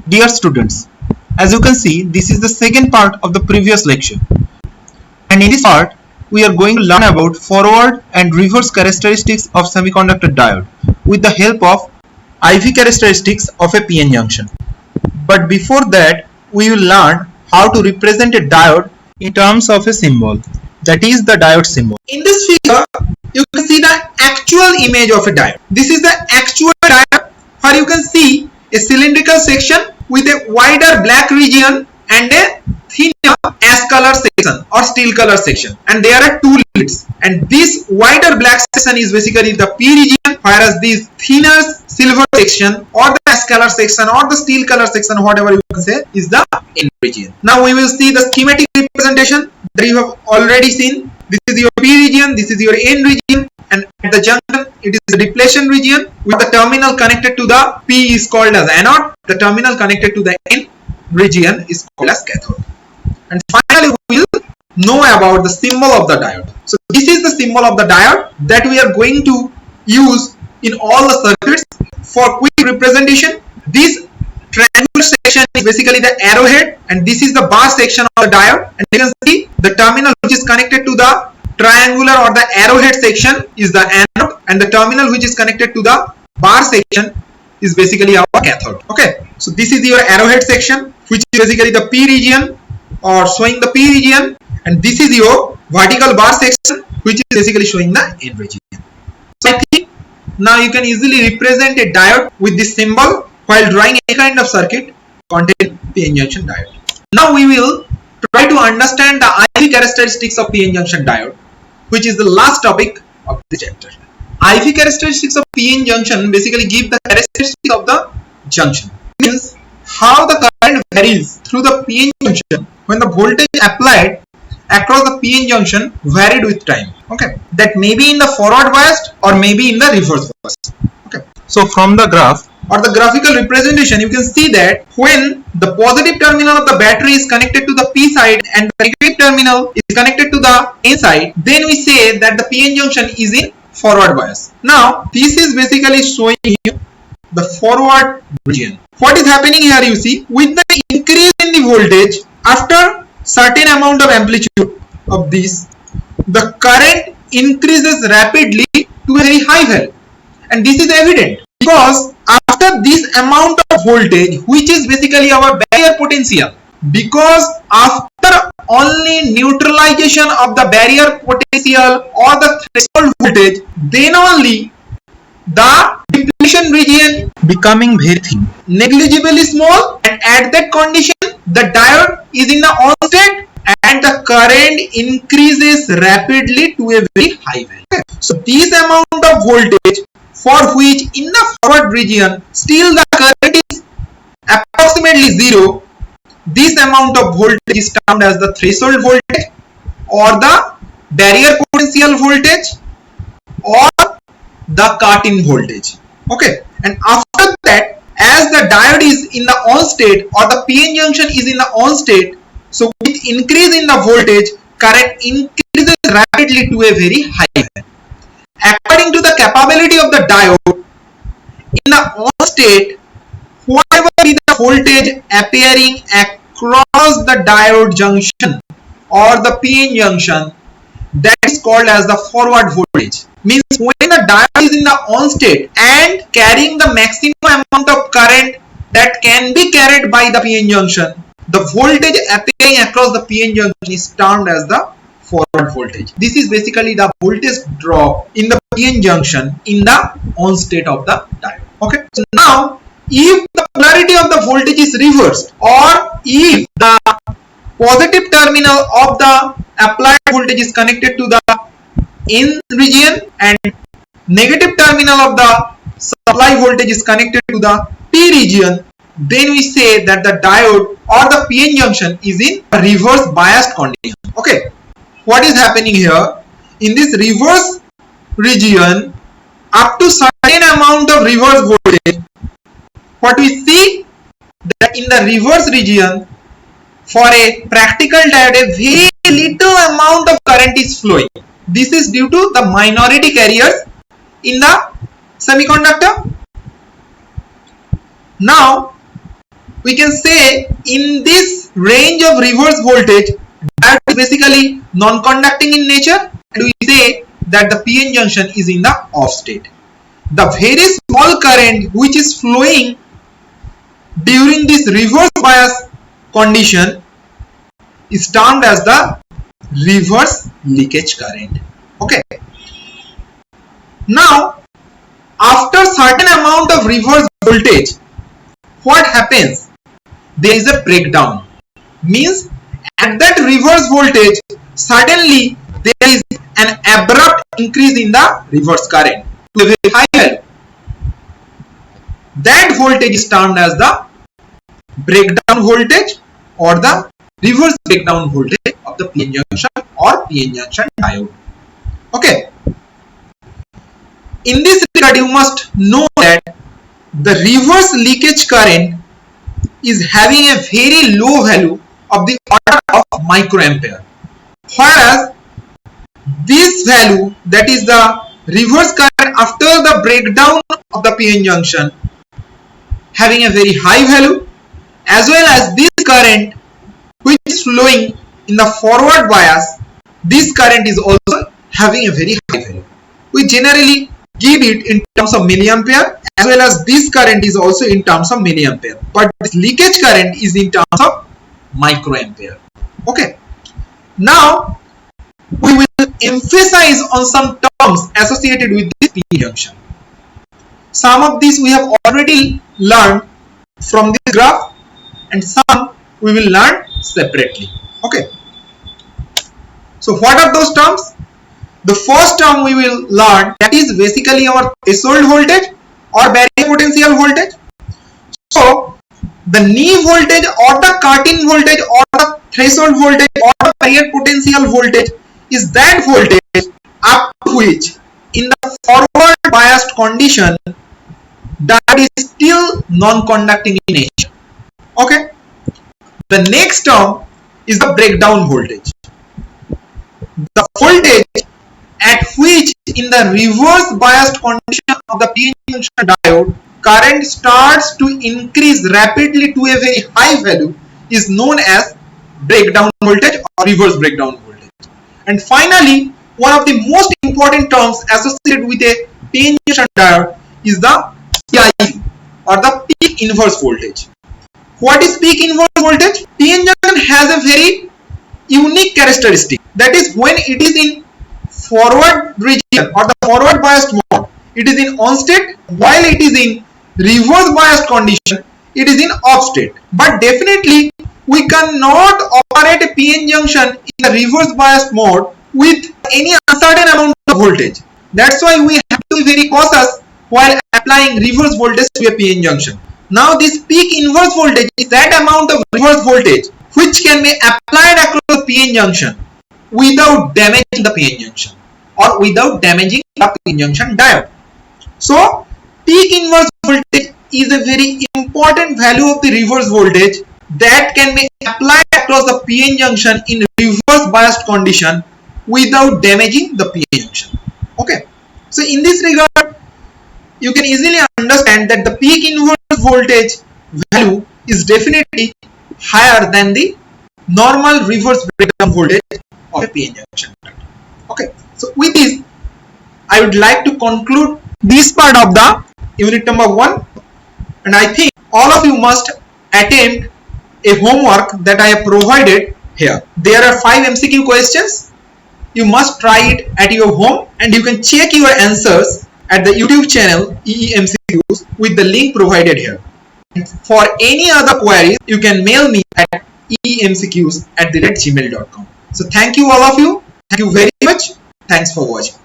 Dear students, as you can see, this is the second part of the previous lecture. And in this part, we are going to learn about forward and reverse characteristics of semiconductor diode with the help of IV characteristics of a PN junction. But before that, we will learn how to represent a diode in terms of a symbol, that is the diode symbol. In this figure, you can see the actual image of a diode. This is the actual diode where you can see a cylindrical section with a wider black region and a thinner ash color section or steel color section, and there are two leads, and this wider black section is basically the P region, whereas this thinner silver section or the ash color section or the steel color section, whatever you can say, is the N region. Now we will see the schematic representation that you have already seen. This is your P region, this is your N region, and at the junction it is the depletion region with the terminal connected to the P is called as anode, the terminal connected to the N region is called as cathode. And finally we will know about the symbol of the diode. So this is the symbol of the diode that we are going to use in all the circuits. For quick representation, this triangular section is basically the arrowhead, and this is the bar section of the diode, and you can see the terminal which is connected to the triangular or the arrowhead section is the anode, and the terminal which is connected to the bar section is basically our cathode. Okay, so this is your arrowhead section, which is basically the P region or showing the P region, and this is your vertical bar section, which is basically showing the N region. So I think now you can easily represent a diode with this symbol while drawing any kind of circuit containing PN junction diode. Now we will try to understand the IV characteristics of PN junction diode, which is the last topic of this chapter. IV characteristics of PN junction basically give the characteristics of the junction. Means how the current varies through the PN junction when the voltage applied across the PN junction varied with time. Okay, that may be in the forward biased or maybe in the reverse biased. Okay, so from the graph or the graphical representation, you can see that when the positive terminal of the battery is connected to the P side and the negative terminal is connected to the N side, then we say that the PN junction is in forward bias. Now this is basically showing you the forward region. What is happening here, you see, with the increase in the voltage after certain amount of amplitude of this, the current increases rapidly to a very high value, and this is evident because after this amount of voltage, which is basically our barrier potential, because after only neutralization of the barrier potential or the threshold voltage, then only the depletion region becoming very thin, negligibly small, and at that condition the diode is in the on state and the current increases rapidly to a very high value. Okay. So this amount of voltage for which in the forward region still the current is approximately zero, this amount of voltage is termed as the threshold voltage or the barrier potential voltage or the cut-in voltage. Okay, and after that, as the diode is in the on state or the PN junction is in the on state, so with increase in the voltage, current increases rapidly to a very high value. According to the capability of the diode, in the on state, whatever be the voltage appearing across the diode junction or the PN junction, that is called as the forward voltage. Means when the diode is in the on state and carrying the maximum amount of current that can be carried by the PN junction, the voltage appearing across the PN junction is termed as the forward voltage. This is basically the voltage drop in the PN junction in the on state of the diode. Okay, so now if the polarity of the voltage is reversed, or if the positive terminal of the applied voltage is connected to the N region and negative terminal of the supply voltage is connected to the P region, then we say that the diode or the PN junction is in a reverse biased condition. Okay, what is happening here? In this reverse region, up to certain amount of reverse voltage, what we see that in the reverse region, for a practical diode, a very little amount of current is flowing. This is due to the minority carriers in the semiconductor. Now we can say in this range of reverse voltage that is basically non-conducting in nature, and we say that the PN junction is in the off state. The very small current which is flowing during this reverse bias condition is termed as the reverse leakage current. Okay. Now after certain amount of reverse voltage, what happens? There is a breakdown. Means at that reverse voltage, suddenly there is an abrupt increase in the reverse current to a very high value. That voltage is termed as the breakdown voltage or the reverse breakdown voltage of the PN junction or PN junction diode. Okay. In this regard, you must know that the reverse leakage current is having a very low value of the order of microampere, whereas this value, that is the reverse current after the breakdown of the PN junction, having a very high value, as well as this current which is flowing in the forward bias, this current is also having a very high value. We generally give it in terms of milliampere, as well as this current is also in terms of milliampere, but this leakage current is in terms of microampere. Okay. Now we will emphasize on some terms associated with this PN junction. Some of these we have already learned from this graph, and some we will learn separately. Okay. So what are those terms? The first term we will learn, that is basically our threshold voltage or barrier potential voltage. So the knee voltage or the cut-in voltage or the threshold voltage or the barrier potential voltage is that voltage up to which in the forward biased condition that is still non-conducting in nature. Okay. The next term is the breakdown voltage. The voltage at which in the reverse biased condition of the PN junction diode current starts to increase rapidly to a very high value is known as breakdown voltage or reverse breakdown voltage. And finally, one of the most important terms associated with a PN junction diode is the PIV or the peak inverse voltage. What is peak inverse voltage? PN junction has a very unique characteristic, that is when it is in forward region or the forward biased mode, it is in on state, while it is in reverse biased condition, it is in off state. But definitely we cannot operate a PN junction in the reverse biased mode with any uncertain amount of voltage. That's why we have to be very cautious while applying reverse voltage to a PN junction. Now this peak inverse voltage is that amount of reverse voltage which can be applied across the PN junction without damaging the PN junction or without damaging the PN junction diode. So peak inverse voltage is a very important value of the reverse voltage that can be applied across the PN junction in reverse biased condition without damaging the PN junction. Okay. So in this regard, you can easily understand that the peak inverse voltage value is definitely higher than the normal reverse breakdown voltage of a PN junction. Okay. So with this, I would like to conclude this part of the unit number 1, and I think all of you must attempt a homework that I have provided here. There are 5 MCQ questions. You must try it at your home, and you can check your answers at the YouTube channel EEMCQs with the link provided here. For any other queries, you can mail me at eemcqs@gmail.com. So thank you all of you. Thank you very much. Thanks for watching.